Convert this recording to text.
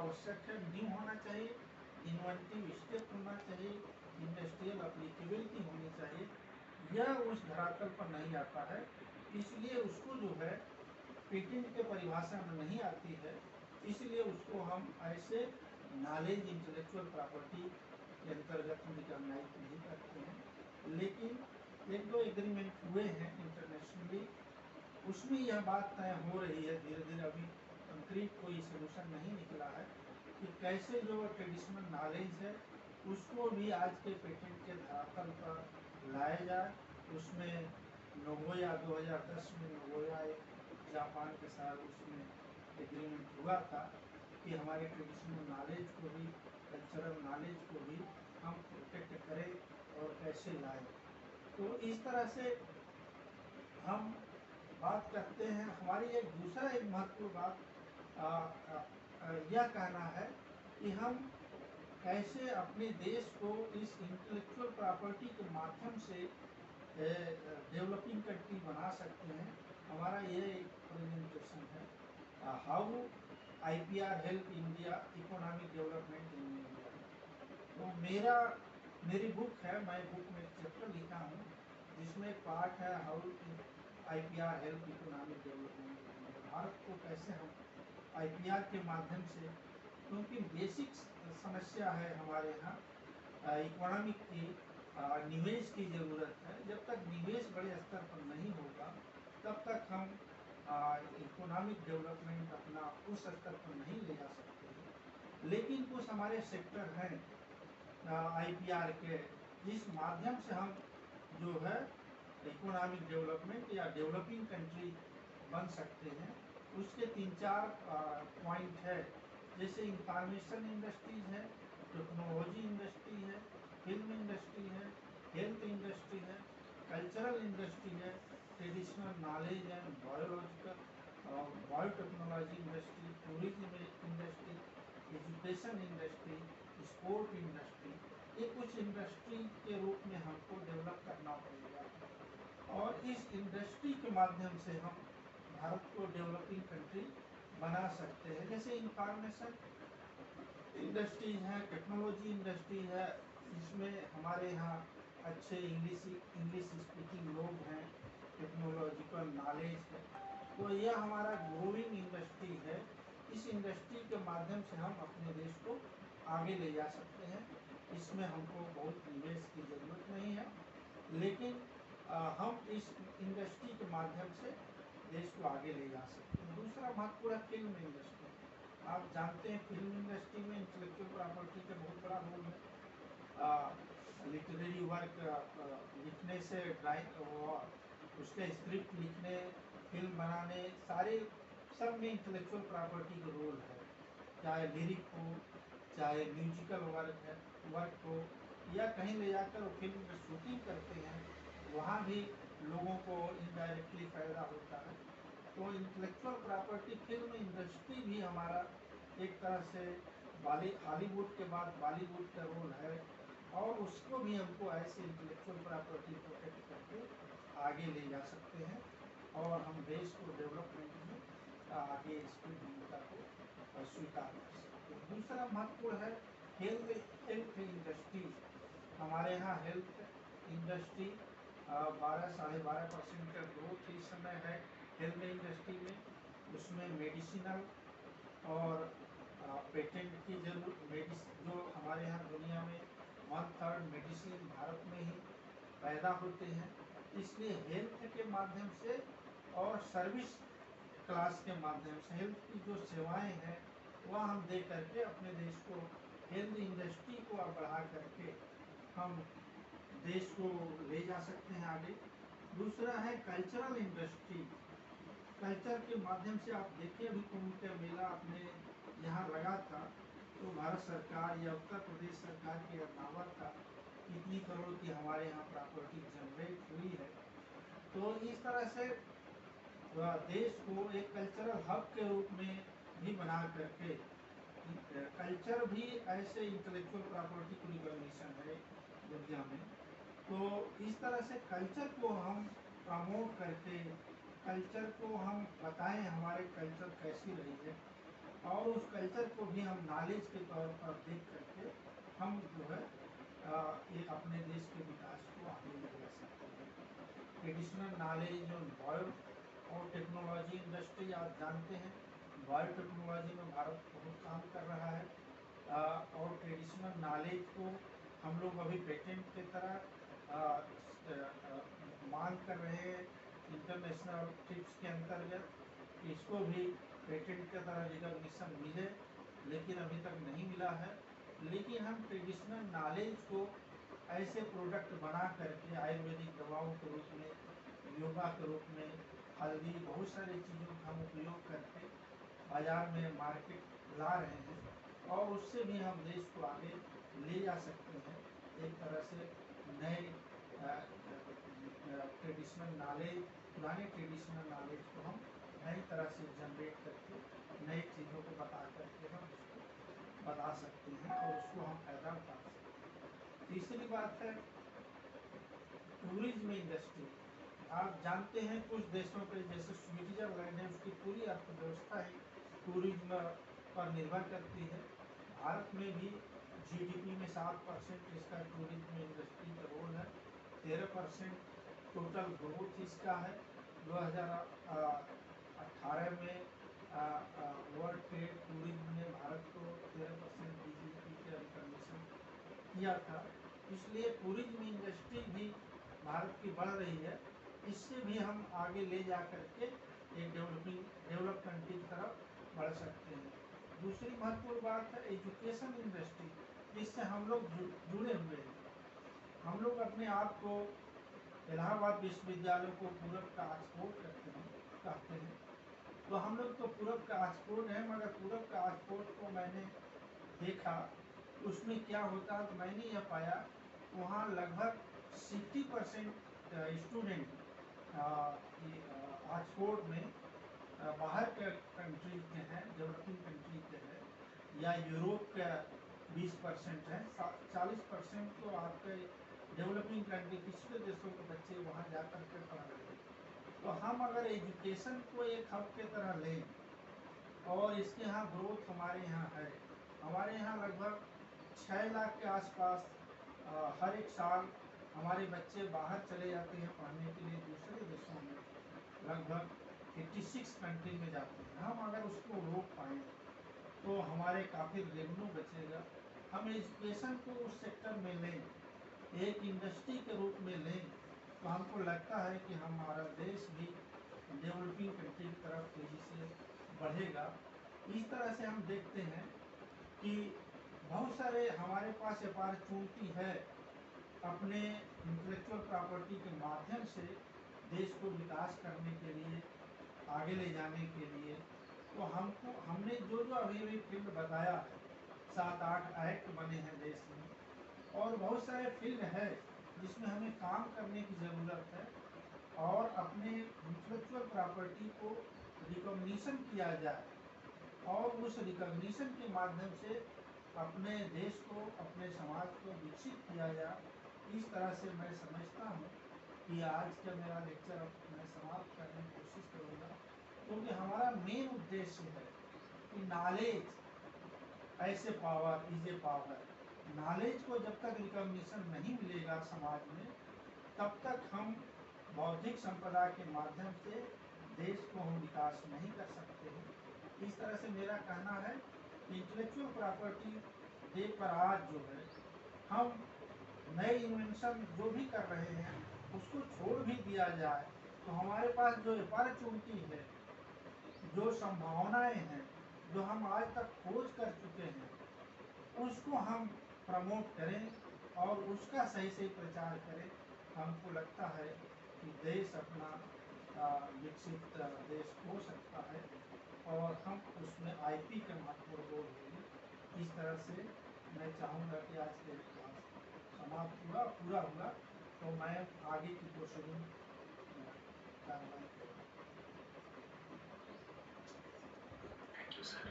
आवश्यक है, न्यू होना चाहिए, इन्वेंटिव स्टेप होना चाहिए, इंडस्ट्रियल अप्लीकेबिलिटी होनी चाहिए। यह उस धरातल पर नहीं आता है, इसलिए उसको जो है पेटेंट के परिभाषा में नहीं आती है, इसलिए उसको हम ऐसे नॉलेज इंटेलेक्चुअल प्रॉपर्टी के अंतर्गत रिकॉग्नाइज नहीं करते हैं। लेकिन एक दो एग्रीमेंट हुए हैं इंटरनेशनली, उसमें यह बात तय हो रही है धीरे धीरे, अभी कंक्रीट कोई सोल्यूशन नहीं निकला है कि कैसे जो ट्रेडिशनल नॉलेज है उसको भी आज के पेटेंट के धरातल पर लाया जाए। उसमें नगोया 2010 में नगोया एक जापान के साथ उसमें एग्रीमेंट हुआ था कि हमारे ट्रेडिशनल नॉलेज को भी, कल्चरल नॉलेज को भी हम प्रोटेक्ट करें और कैसे लाएं। तो इस तरह से हम बात करते हैं। हमारी एक दूसरा एक महत्वपूर्ण बात यह कहना है कि हम कैसे अपने देश को इस इंटेलेक्चुअल प्रॉपर्टी के माध्यम से डेवलपिंग कंट्री बना सकते हैं। हमारा ये एक प्रेजेंटेशन है, how IPR help India economic development in India. तो मेरी बुक है, मैं बुक में एक चैप्टर लिखा हूँ जिसमें एक पार्ट है how IPR help economic development. Bharat को कैसे हम IPR के माध्यम से, क्योंकि बेसिक समस्या है हमारे यहाँ इकोनॉमिक की, निवेश की ज़रूरत है। जब तक निवेश बड़े स्तर पर नहीं होगा तब तक हम इकोनॉमिक डेवलपमेंट अपना उस स्तर पर नहीं ले जा सकते। लेकिन कुछ हमारे सेक्टर हैं IPR के, जिस माध्यम से हम जो है इकोनॉमिक डेवलपमेंट या डेवलपिंग कंट्री बन सकते हैं। उसके 3-4 पॉइंट है, जैसे इंफॉर्मेशन इंडस्ट्रीज है, टेक्नोलॉजी इंडस्ट्री है, फिल्म इंडस्ट्री है, हेल्थ इंडस्ट्री है, कल्चरल इंडस्ट्री है, ट्रेडिशनल नॉलेज है, biological biotechnology industry, tourism industry, education industry, sport industry. ये कुछ इंडस्ट्री के रूप में हमको डेवलप करना पड़ेगा और इस इंडस्ट्री के माध्यम से हम भारत को डेवलपिंग कंट्री बना सकते हैं। जैसे इंफॉर्मेशन इंडस्ट्रीज है, टेक्नोलॉजी इंडस्ट्री है, इसमें हमारे यहाँ अच्छे इंग्लिश स्पीकिंग लोग हैं, टेक्नोलॉजिकल नॉलेज है, तो यह हमारा ग्रोइंग इंडस्ट्री है। इस इंडस्ट्री के माध्यम से हम अपने देश को आगे ले जा सकते हैं। इसमें हमको बहुत निवेश की ज़रूरत नहीं है, लेकिन हम इस इंडस्ट्री के माध्यम से देश को आगे ले जा सकते हैं। दूसरा महत्वपूर्ण फिल्म इंडस्ट्री। आप जानते हैं फिल्म इंडस्ट्री में इंटेलेक्चुअल प्रॉपर्टी का बहुत बड़ा रोल है। लिटरेरी वर्क लिखने से उसके स्क्रिप्ट लिखने, फिल्म बनाने, सारे सब में इंटेलेक्चुअल प्रॉपर्टी का रोल है। चाहे लिरिक हो, चाहे म्यूजिकल वर्क हो, या कहीं ले जाकर वो फिल्म में शूटिंग करते हैं, वहाँ भी लोगों को इनडायरेक्टली फायदा होता है। तो इंटेलेक्चुअल प्रॉपर्टी फिल्म इंडस्ट्री भी हमारा एक तरह से हॉलीवुड के बाद बॉलीवुड का रोल है, और उसको भी हमको ऐसे इंटेलेक्चुअल प्रॉपर्टी प्रोटेक्ट करके आगे ले जा सकते हैं और हम देश को डेवलपमेंट में आगे इसकी भूमिका को स्वीकार कर सकते हैं। दूसरा महत्वपूर्ण है हेल्थ इंडस्ट्री। हमारे यहाँ हेल्थ इंडस्ट्री 12-12.5% का ग्रोथ इस समय है हेल्थ इंडस्ट्री में। उसमें मेडिसिनल और पेटेंट की जरूरत, जो हमारे यहाँ दुनिया में 1/3 मेडिसिन भारत में ही पैदा होते हैं, इसलिए हेल्थ के माध्यम से और सर्विस क्लास के माध्यम से हेल्थ की जो सेवाएं हैं वह हम दे करके अपने देश को हेल्थ इंडस्ट्री को बढ़ा करके हम देश को ले जा सकते हैं आगे। दूसरा है कल्चरल इंडस्ट्री। कल्चर के माध्यम से आप देखिए, अभी कुंभ का मेला अपने यहाँ लगा था, तो भारत सरकार या उत्तर प्रदेश सरकार की दावा था कितनी करोड़ की हमारे यहाँ प्रॉपर्टी जनरेट हुई है। तो इस तरह से देश को एक कल्चरल हब के रूप में भी बना करके, कल्चर भी ऐसे इंटेलेक्चुअल प्रॉपर्टी की रिकॉग्निशन है दुनिया में। तो इस तरह से कल्चर को हम प्रमोट करके, कल्चर को हम बताएं हमारे कल्चर कैसी रही है, और उस कल्चर को भी हम नॉलेज के तौर पर देख करके हम जो है एक अपने देश के विकास को आगे ले जा सकते हैं। ट्रेडिशनल नॉलेज और बायो और टेक्नोलॉजी इंडस्ट्री आप जानते हैं, बायो टेक्नोलॉजी में भारत बहुत काम कर रहा है और ट्रेडिशनल नॉलेज को हम लोग अभी पेटेंट की तरह मांग कर रहे हैं इंटरनेशनल ट्रिप्स के अंतर्गत। इसको भी पेटेंट की तरह रिकॉग्निशन मिले, लेकिन अभी तक नहीं मिला है। लेकिन हम ट्रेडिशनल नॉलेज को ऐसे प्रोडक्ट बना करके आयुर्वेदिक दवाओं के रूप में, योगा के रूप में, हल्दी, बहुत सारी चीज़ों का हम उपयोग करके बाजार में मार्केट ला रहे हैं और उससे भी हम देश को आगे ले जा सकते हैं। एक तरह से नए ट्रेडिशनल नॉलेज, पुराने ट्रेडिशनल नॉलेज को हम नई तरह से जनरेट करके नई चीज़ों को बता करके हम उसको बता सकते हैं और उसको हम फायदा उठा सकते हैं। तीसरी बात है टूरिज्म इंडस्ट्री। आप जानते हैं कुछ देशों पे जैसे स्विट्जरलैंड है, उसकी पूरी अर्थव्यवस्था ही टूरिज्म पर निर्भर करती है। भारत में भी जीडीपी में 7% इसका टूरिज्म इंडस्ट्री का रोल है। 13% टोटल ग्रोथ इसका है। 2018 में वर्ल्ड ट्रेड टूरिज्म ने भारत को 13% जीडीपी के रिकॉग्निशन किया था। इसलिए टूरिज्म इंडस्ट्री भी भारत की बढ़ रही है। इससे भी हम आगे ले जा करके एक डेवलप कंट्री की तरफ बढ़ सकते हैं। दूसरी महत्वपूर्ण बात है एजुकेशन इंडस्ट्री, जिससे हम लोग जुड़े हुए हैं। हम लोग अपने आप को इलाहाबाद विश्वविद्यालय को पूरब का ऑक्सफोर्ड कहते हैं। तो हम लोग तो पूरब का ऑक्सफोर्ड है, मगर पूरब का ऑक्सफोर्ड को मैंने देखा, उसमें क्या होता है तो मैंने यह पाया वहाँ लगभग 60% स्टूडेंट ऑक्सफोर्ड में बाहर के कंट्री के हैं, डेवलपिंग कंट्री के हैं, या यूरोप का 20% है, 40% तो आपके डेवलपिंग कंट्री पिछले देशों के बच्चे वहाँ जा कर के पढ़ रहे हैं। तो हम अगर एजुकेशन को एक हब के तरह लें और इसके यहाँ ग्रोथ हमारे यहाँ है, हमारे यहाँ लगभग 6 लाख के आसपास हर एक साल हमारे बच्चे बाहर चले जाते हैं पढ़ने के लिए दूसरे देशों में, लगभग 86 कंट्री में जाते हैं। हम अगर उसको रोक पाएँ तो हमारे काफ़ी रेवेन्यू बचेगा। हम एजुकेशन को उस सेक्टर में लें, एक इंडस्ट्री के रूप में लें, तो हमको लगता है कि हमारा देश भी डेवलपिंग कंट्री की तरफ तेज़ी से बढ़ेगा। इस तरह से हम देखते हैं कि बहुत सारे हमारे पास अपॉर्चुनिटी है अपने इंटेलेक्चुअल प्रॉपर्टी के माध्यम से देश को विकास करने के लिए, आगे ले जाने के लिए। तो हमने जो अभी फील्ड बताया है, 7-8 एक्ट बने हैं देश में और बहुत सारे फील्ड है जिसमें हमें काम करने की ज़रूरत है और अपने इंटेलेक्चुअल प्रॉपर्टी को रिकॉग्निशन किया जाए और उस रिकॉग्निशन के माध्यम से अपने देश को, अपने समाज को विकसित किया जाए। इस तरह से मैं समझता हूँ कि आज का मेरा लेक्चर मैं समाप्त करने की कोशिश करूँगा, क्योंकि हमारा मेन उद्देश्य है कि नॉलेज ऐसे power is a power. Knowledge को जब तक रिकॉग्निशन नहीं मिलेगा समाज में, तब तक हम बौद्धिक संपदा के माध्यम से देश को हम विकास नहीं कर सकते हैं। इस तरह से मेरा कहना है कि इंटेलेक्चुअल प्रॉपर्टी डे पर आज जो है हम नए इन्वेंशन जो भी कर रहे हैं उसको छोड़ भी दिया जाए, तो हमारे पास जो अपॉर्चुनिटी है, जो संभावनाएं हैं, जो हम आज तक खोज कर चुके हैं, उसको हम प्रमोट करें और उसका सही से प्रचार करें। हमको लगता है कि देश अपना विकसित देश हो सकता है और हम उसमें आईपी का महत्वपूर्ण रोल होगी। इस तरह से मैं चाहूँगा कि आज के क्लास समाप्त हुआ, पूरा हुआ, तो मैं आगे की प्रोसीडिंग कार्रवाई करूँगा। Thank you, sir.